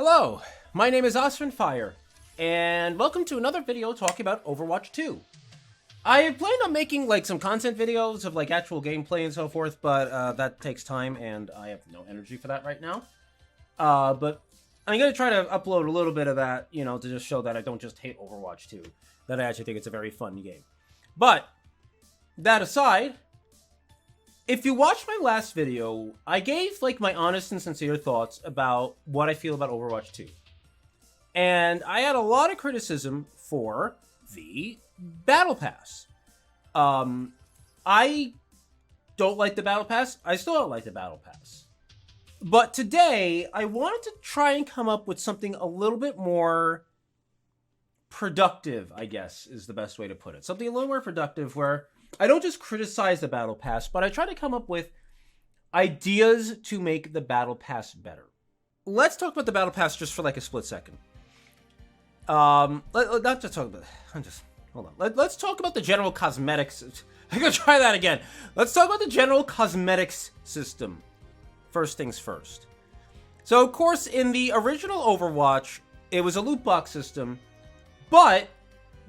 Hello, my name is Fire, and welcome to another video talking about Overwatch 2. I had planned on making some content videos of actual gameplay and so forth, but that takes time and I have no energy for that right now. But I'm going to try to upload a little bit of that, to just show that I don't just hate Overwatch 2, that I actually think it's a very fun game. But, that aside, if you watched my last video, I gave my honest and sincere thoughts about what I feel about Overwatch 2. And I had a lot of criticism for the Battle Pass. I don't like the Battle Pass. I still don't like the Battle Pass. But today, I wanted to try and come up with something a little bit more productive, I guess, is the best way to put it. Something a little more productive where I don't just criticize the Battle Pass, but I try to come up with ideas to make the Battle Pass better. Let's talk about the Battle Pass just for a split second. Not just talk about. Hold on. Let's talk about the general cosmetics. I'm gonna try that again. Let's talk about the general cosmetics system. First things first. So, of course, in the original Overwatch, it was a loot box system, but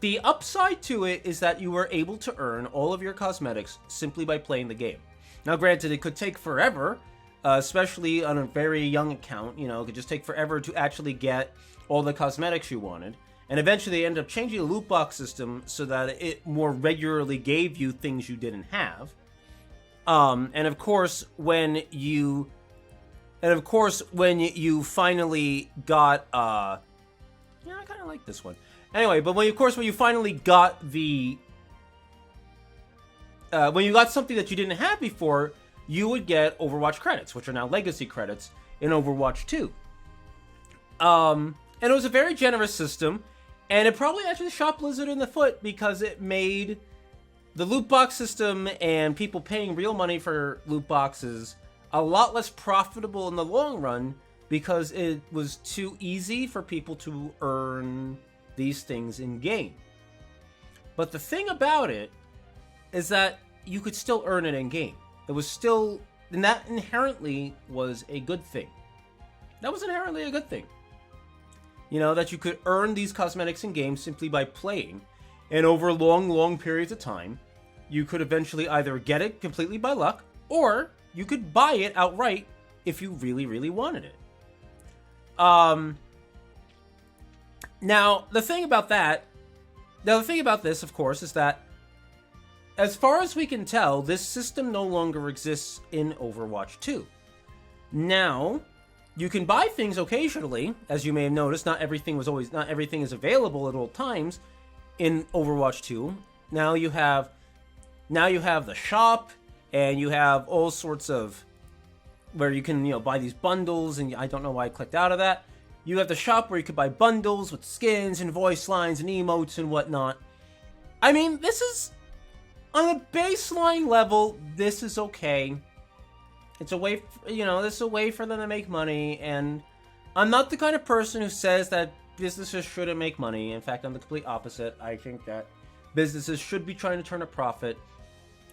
the upside to it is that you were able to earn all of your cosmetics simply by playing the game. Now, granted, it could take forever, especially on a very young account. It could just take forever to actually get all the cosmetics you wanted. And eventually, they ended up changing the loot box system so that it more regularly gave you things you didn't have. And of course, when you finally got, I kind of like this one. Anyway, but when you finally got when you got something that you didn't have before, you would get Overwatch credits, which are now legacy credits in Overwatch 2. And it was a very generous system, and it probably actually shot Blizzard in the foot because it made the loot box system and people paying real money for loot boxes a lot less profitable in the long run because it was too easy for people to earn these things in game. But the thing about it is that you could still earn it in game. And that inherently was a good thing. That was inherently a good thing. That you could earn these cosmetics in game simply by playing, and over long periods of time, you could eventually either get it completely by luck, or you could buy it outright if you really, really wanted it. Now, the thing about this, of course, is that as far as we can tell, this system no longer exists in Overwatch 2. Now, you can buy things occasionally, as you may have noticed. Not everything is available at all times in Overwatch 2. Now you have the shop, and you have all sorts of where you can buy these bundles, and I don't know why I clicked out of that. You have the shop where you could buy bundles with skins and voice lines and emotes and whatnot. I mean, this is, on a baseline level, this is okay. It's a way, this is a way for them to make money, and I'm not the kind of person who says that businesses shouldn't make money. In fact, I'm the complete opposite. I think that businesses should be trying to turn a profit,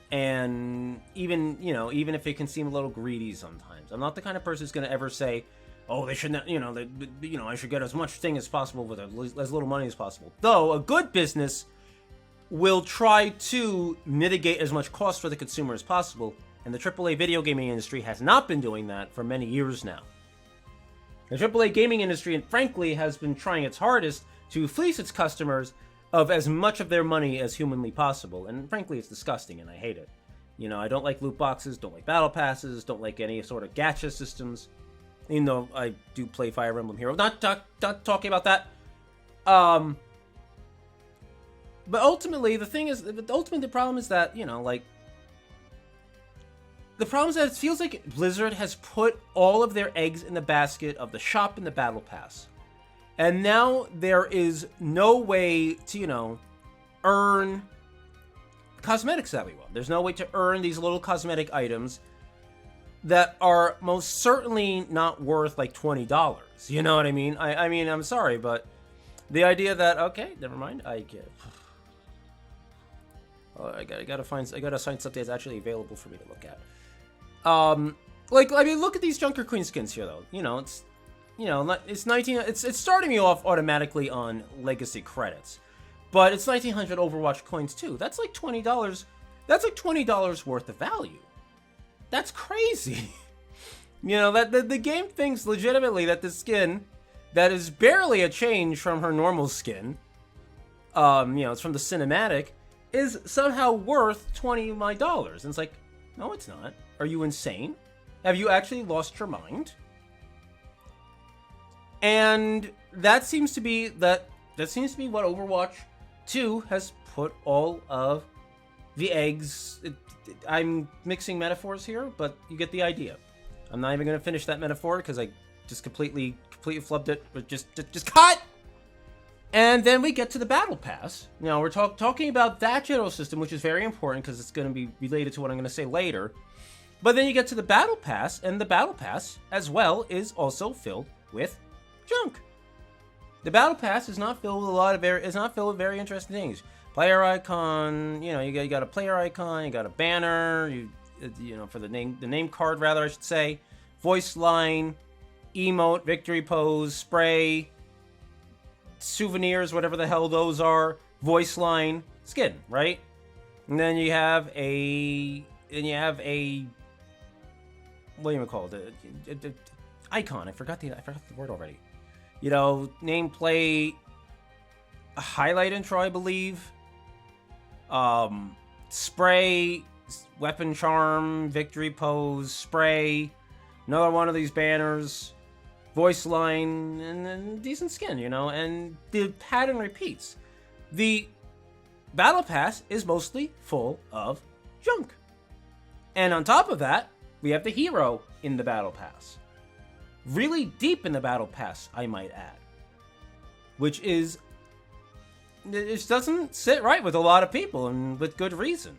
and even if it can seem a little greedy sometimes. I'm not the kind of person who's going to ever say, oh, they shouldn't, I should get as much thing as possible with as little money as possible. Though, a good business will try to mitigate as much cost for the consumer as possible, and the AAA video gaming industry has not been doing that for many years now. The AAA gaming industry, frankly, has been trying its hardest to fleece its customers of as much of their money as humanly possible, and frankly, it's disgusting, and I hate it. I don't like loot boxes, don't like battle passes, don't like any sort of gacha systems. Even though I do play Fire Emblem Heroes. Not talking about that. But ultimately, the problem is that, the problem is that it feels like Blizzard has put all of their eggs in the basket of the shop and the Battle Pass. And now there is no way to, earn cosmetics that we want. There's no way to earn these little cosmetic items that are most certainly not worth $20. You know what I mean? I mean, I'm sorry, but the idea that, okay, never mind, I gotta find something that's actually available for me to look at. Look at these Junker Queen skins here, though. it's 19. It's starting me off automatically on legacy credits, but it's 1900 Overwatch coins too. That's like $20. That's like $20 worth of value. That's crazy. That the game thinks legitimately that the skin that is barely a change from her normal skin, it's from the cinematic, is somehow worth $20 of my dollars. And it's like, no, it's not. Are you insane? Have you actually lost your mind? And that seems to be what Overwatch 2 has put all of the eggs. I'm mixing metaphors here, but you get the idea. I'm not even going to finish that metaphor because I just completely flubbed it. But just cut. And then we get to the Battle Pass. Now we're talking about that general system, which is very important because it's going to be related to what I'm going to say later. But then you get to the Battle Pass, and the Battle Pass as well is also filled with junk. The Battle Pass is not filled with very interesting things. Player icon, you got a player icon, you got a banner, for the name card rather, I should say. Voice line, emote, victory pose, spray, souvenirs, whatever the hell those are, voice line, skin, right? And then you have a what do you call it? Icon. I forgot the word already. Nameplate, a highlight intro, I believe. Spray, weapon charm, victory pose, spray, another one of these banners, voice line, and then decent skin, and the pattern repeats. The Battle Pass is mostly full of junk. And on top of that, we have the hero in the Battle Pass. Really deep in the Battle Pass, I might add. Which is... it doesn't sit right with a lot of people, and with good reason.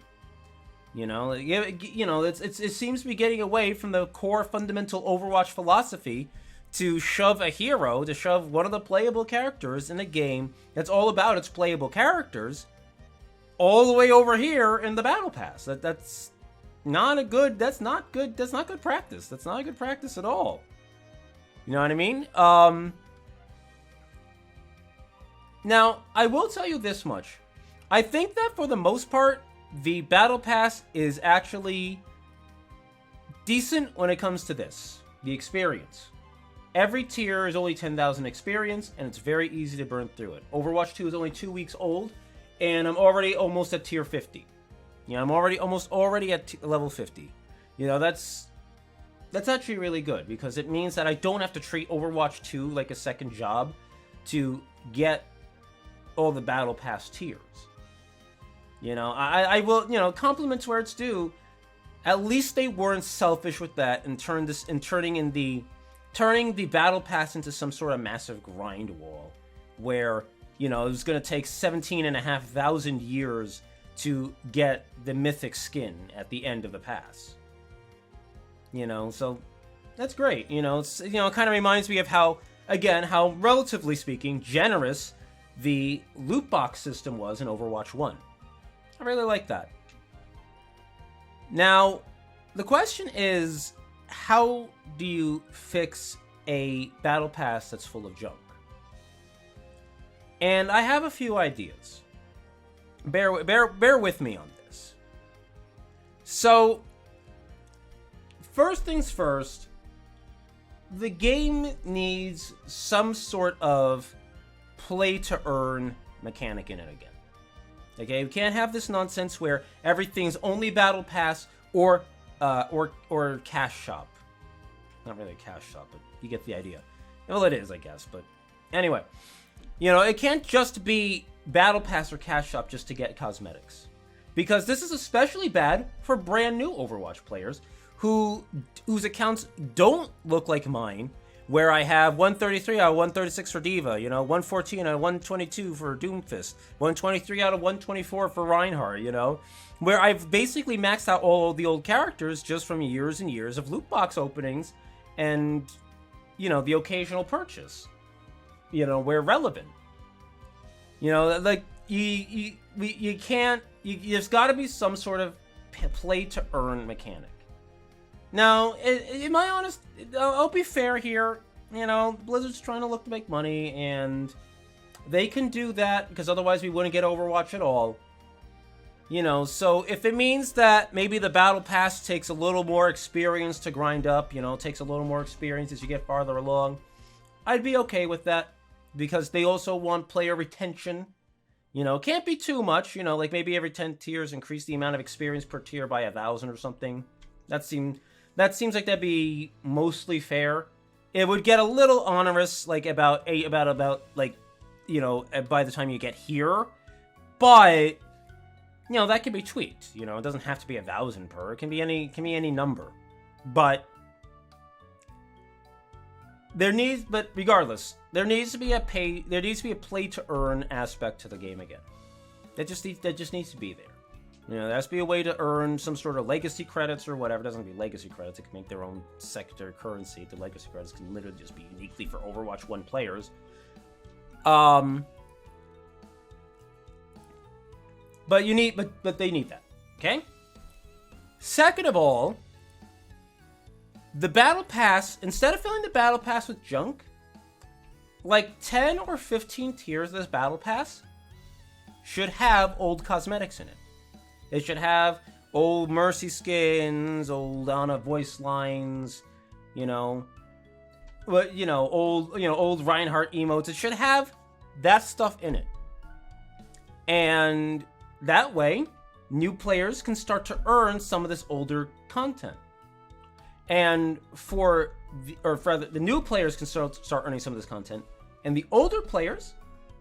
It seems to be getting away from the core fundamental Overwatch philosophy to shove one of the playable characters in a game that's all about its playable characters all the way over here in the Battle Pass. That's not good practice. That's not a good practice at all. You know what I mean? Now, I will tell you this much. I think that for the most part, the Battle Pass is actually decent when it comes to this. The experience. Every tier is only 10,000 experience, and it's very easy to burn through it. Overwatch 2 is only 2 weeks old, and I'm already almost at tier 50. I'm already at level 50. That's actually really good, because it means that I don't have to treat Overwatch 2 like a second job to get all the Battle Pass tiers. I will, compliments where it's due. At least they weren't selfish with that and turning the Battle Pass into some sort of massive grind wall where, it was going to take 17,500 years to get the mythic skin at the end of the pass. So that's great. It's, it kind of reminds me of how relatively speaking, generous the loot box system was in Overwatch 1. I really like that. Now, the question is, how do you fix a battle pass that's full of junk? And I have a few ideas. Bear with me on this. So, first things first, the game needs some sort of play-to-earn mechanic in it again. Okay, we can't have this nonsense where everything's only battle pass or cash shop. Not really a cash shop, but you get the idea. Well, it is, I guess, but anyway. It can't just be battle pass or cash shop just to get cosmetics. Because this is especially bad for brand new Overwatch players whose accounts don't look like mine, where I have 133 out of 136 for D.Va, 114 out of 122 for Doomfist, 123 out of 124 for Reinhardt, where I've basically maxed out all the old characters just from years and years of loot box openings and, the occasional purchase, where relevant. Like, you can't, there's got to be some sort of play-to-earn mechanic. Now, in my honest, I'll be fair here. Blizzard's trying to look to make money, and they can do that because otherwise we wouldn't get Overwatch at all. So if it means that maybe the Battle Pass takes a little more experience to grind up, takes a little more experience as you get farther along, I'd be okay with that because they also want player retention. Can't be too much, like maybe every 10 tiers increase the amount of experience per tier by 1,000 or something. That seems like that'd be mostly fair. It would get a little onerous, like by the time you get here, but that can be tweaked. It doesn't have to be 1,000 per. It can be any number. But regardless, there needs to be a play to earn aspect to the game again. That just needs to be there. There has to be a way to earn some sort of legacy credits or whatever. It doesn't have to be legacy credits. It can make their own secondary currency. The legacy credits can literally just be uniquely for Overwatch 1 players. But they need that. Okay? Second of all, the Battle Pass, instead of filling the Battle Pass with junk, like 10 or 15 tiers of this Battle Pass should have old cosmetics in it. It should have old Mercy skins, old Ana voice lines, old Reinhardt emotes. It should have that stuff in it. And that way, new players can start to earn some of this older content. And the new players can start earning some of this content. And the older players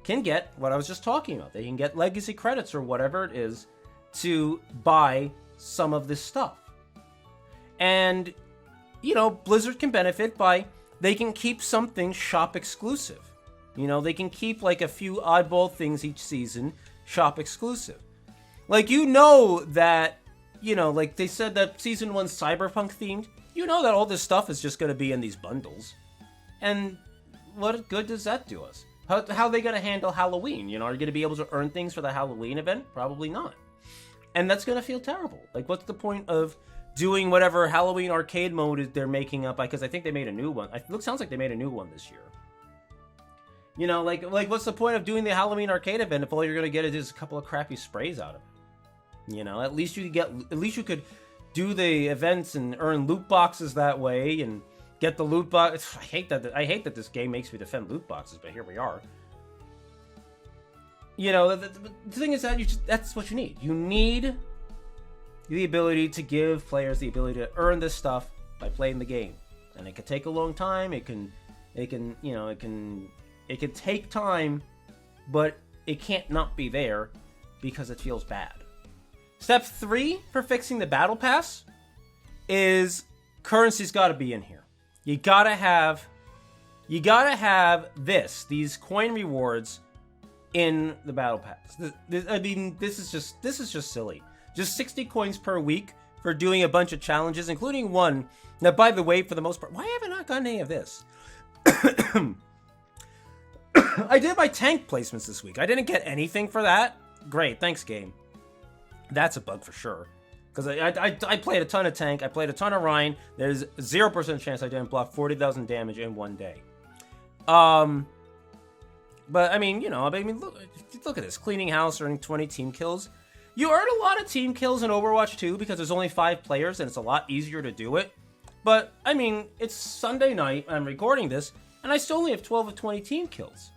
can get what I was just talking about. They can get legacy credits or whatever it is to buy some of this stuff. And, Blizzard can benefit by, they can keep some things shop exclusive. They can keep like a few oddball things each season shop exclusive. Like, that, like they said that season 1's cyberpunk themed, that all this stuff is just going to be in these bundles. And what good does that do us? How are they going to handle Halloween? Are you going to be able to earn things for the Halloween event? Probably not. And that's going to feel terrible. Like, what's the point of doing whatever Halloween arcade mode they're making up? Because I think they made a new one. It sounds like they made a new one this year. Like what's the point of doing the Halloween arcade event if all you're going to get is a couple of crappy sprays out of it? At least you could do the events and earn loot boxes that way and get the loot box. I hate that this game makes me defend loot boxes, but here we are. The thing is that that's what you need. You need the ability to give players the ability to earn this stuff by playing the game. And it can take a long time. It can take time, but it can't not be there because it feels bad. Step 3 for fixing the Battle Pass is currency's got to be in here. You gotta have these coin rewards in the Battle Pass. This is just silly. Just 60 coins per week for doing a bunch of challenges, including one. Now, by the way, for the most part, why have I not gotten any of this? I did my tank placements this week. I didn't get anything for that. Great, thanks, game. That's a bug for sure. Because I played a ton of tank. I played a ton of Ryan. There's 0% chance I didn't block 40,000 damage in one day. But look at this. Cleaning house, earning 20 team kills. You earn a lot of team kills in Overwatch 2 because there's only 5 players and it's a lot easier to do it. But, it's Sunday night, I'm recording this, and I still only have 12 of 20 team kills.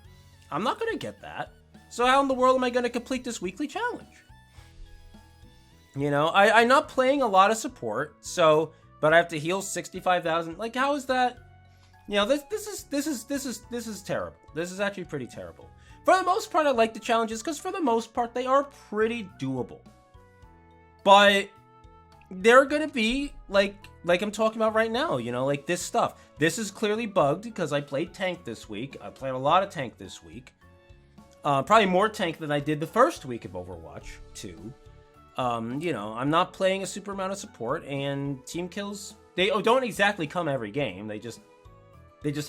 I'm not going to get that. So how in the world am I going to complete this weekly challenge? I'm not playing a lot of support, but I have to heal 65,000. Like, how is that? This is terrible. This is actually pretty terrible. For the most part, I like the challenges because for the most part, they are pretty doable. But they're going to be like I'm talking about right now, like this stuff. This is clearly bugged because I played tank this week. I played a lot of tank this week. Probably more tank than I did the first week of Overwatch 2. I'm not playing a super amount of support, and team kills, they don't exactly come every game. They just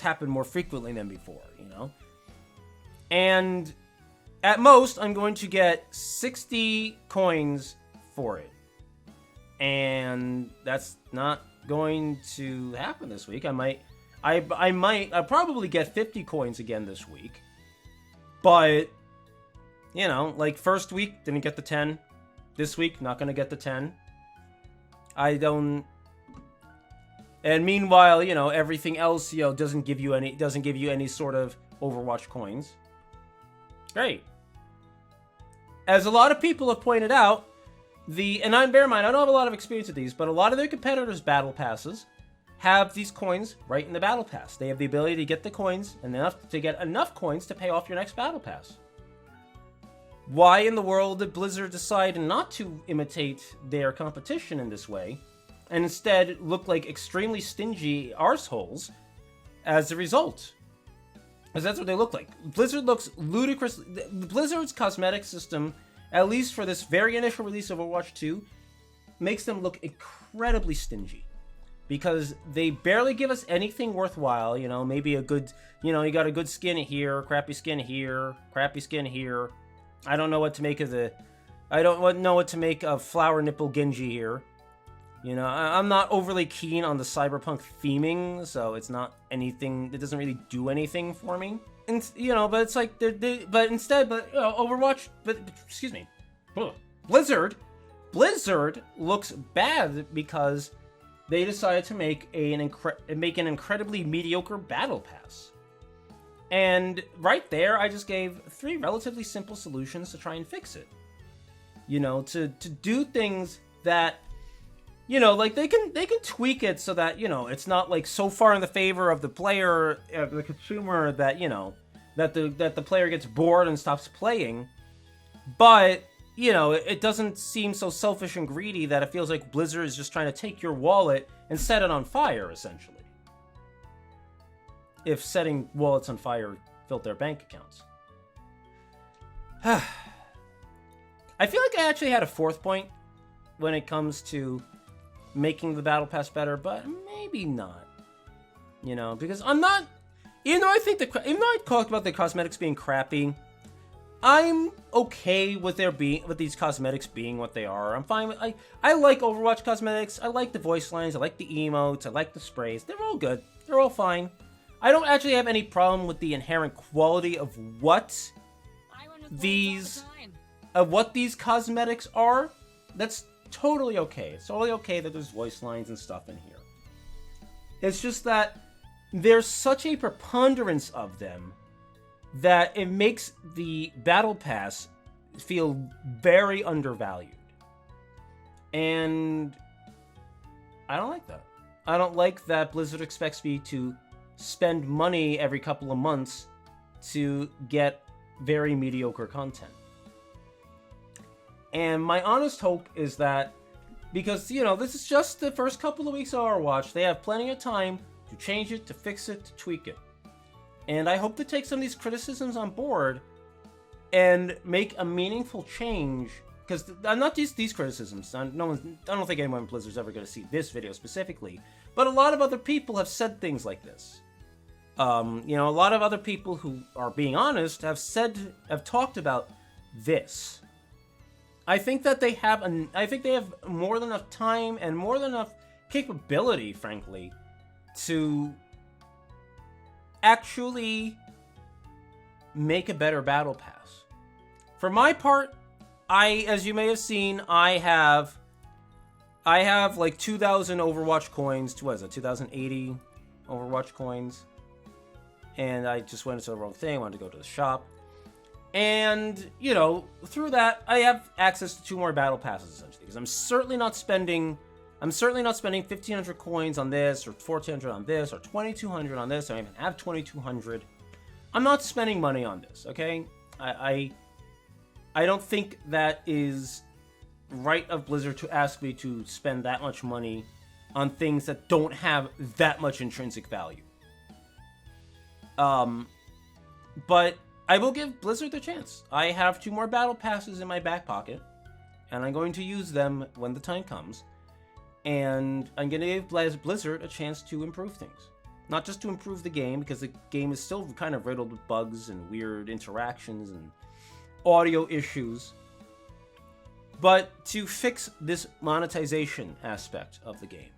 happen more frequently than before, And at most, I'm going to get 60 coins for it. And that's not going to happen this week. I I'll probably get 50 coins again this week. But, you know, like first week, didn't get the 10. This week, not gonna get the 10. And meanwhile, you know, everything else, you know, doesn't give you any sort of Overwatch coins. Great. As a lot of people have pointed out, bear in mind, I don't have a lot of experience with these, but a lot of their competitors' battle passes have these coins right in the battle pass. They have the ability to get the coins and get enough coins to pay off your next battle pass. Why in the world did Blizzard decide not to imitate their competition in this way, and instead look like extremely stingy arseholes as a result? Because that's what they look like. Blizzard looks ludicrous. Blizzard's cosmetic system, at least for this very initial release of Overwatch 2, makes them look incredibly stingy. Because they barely give us anything worthwhile, you know, maybe a good, you know, you got a good skin here, crappy skin here, crappy skin here. I don't know what to make of Flower Nipple Genji here. You know, I'm not overly keen on the cyberpunk theming, so it's not anything, it doesn't really do anything for me. And, you know, but it's like, Overwatch, excuse me, Blizzard looks bad because they decided to make an incredibly mediocre battle pass. And right there, I just gave 3 relatively simple solutions to try and fix it. You know, to do things that, you know, like they can tweak it so that, you know, it's not like so far in the favor of the player, the consumer, that, you know, that the player gets bored and stops playing. But, you know, it doesn't seem so selfish and greedy that it feels like Blizzard is just trying to take your wallet and set it on fire, essentially. If setting wallets on fire filled their bank accounts. I feel like I actually had a 4th point when it comes to making the battle pass better, but maybe not. You know, because I'm not, even though I talked about the cosmetics being crappy, I'm okay with these cosmetics being what they are. I'm fine with, I like Overwatch cosmetics. I like the voice lines. I like the emotes. I like the sprays. They're all good. They're all fine. I don't actually have any problem with the inherent quality of what these cosmetics are. That's totally okay. It's totally okay that there's voice lines and stuff in here. It's just that there's such a preponderance of them that it makes the battle pass feel very undervalued. And I don't like that. I don't like that Blizzard expects me to spend money every couple of months to get very mediocre content. And my honest hope is that, because, you know, this is just the first couple of weeks of Overwatch, they have plenty of time to change it, to fix it, to tweak it. And I hope to take some of these criticisms on board and make a meaningful change. Because not these criticisms. I don't think anyone in Blizzard's ever going to see this video specifically. But a lot of other people have said things like this. You know, a lot of other people who are being honest have talked about this. I think that they have more than enough time and more than enough capability, frankly, to actually make a better battle pass. For my part, as you may have seen, I have like 2,000 Overwatch coins. What is it? 2,080 Overwatch coins. And I just went into the wrong thing. I wanted to go to the shop. And, you know, through that, I have access to 2 more battle passes, essentially. Because I'm certainly not spending 1,500 coins on this, or 1,400 on this, or 2,200 on this. I don't even have 2,200. I'm not spending money on this, okay? I don't think that is right of Blizzard to ask me to spend that much money on things that don't have that much intrinsic value. But I will give Blizzard the chance. I have 2 more battle passes in my back pocket, and I'm going to use them when the time comes. And I'm going to give Blizzard a chance to improve things. Not just to improve the game, because the game is still kind of riddled with bugs and weird interactions and audio issues, but to fix this monetization aspect of the game.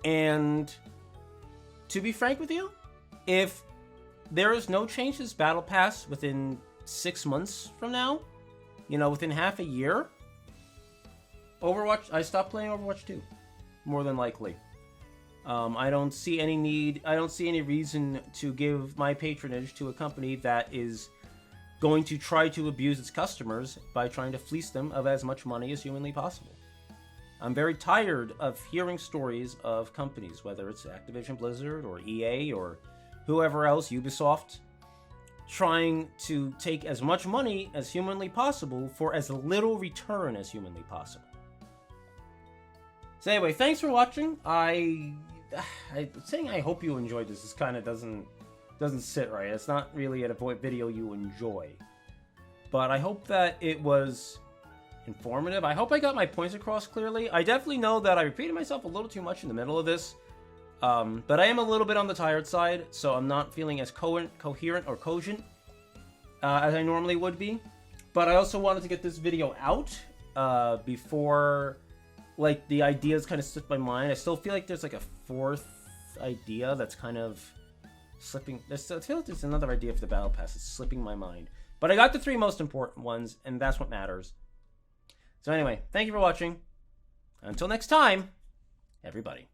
And to be frank with you, if there is no change to this battle pass within 6 months from now, within half a year, I stop playing Overwatch 2, more than likely. I don't see any reason to give my patronage to a company that is going to try to abuse its customers by trying to fleece them of as much money as humanly possible. I'm very tired of hearing stories of companies, whether it's Activision Blizzard or EA or whoever else, Ubisoft, trying to take as much money as humanly possible for as little return as humanly possible. So anyway, thanks for watching. Saying I hope you enjoyed this kind of doesn't sit right. It's not really a video you enjoy. But I hope that it was informative. I hope I got my points across clearly. I definitely know that I repeated myself a little too much in the middle of this. But I am a little bit on the tired side, so I'm not feeling as coherent or cogent as I normally would be. But I also wanted to get this video out before the ideas kind of slipped my mind. I still feel like there's a fourth idea that's kind of slipping. I feel like there's another idea for the battle pass that's slipping my mind. But I got the 3 most important ones, and that's what matters. So anyway, thank you for watching. Until next time, everybody.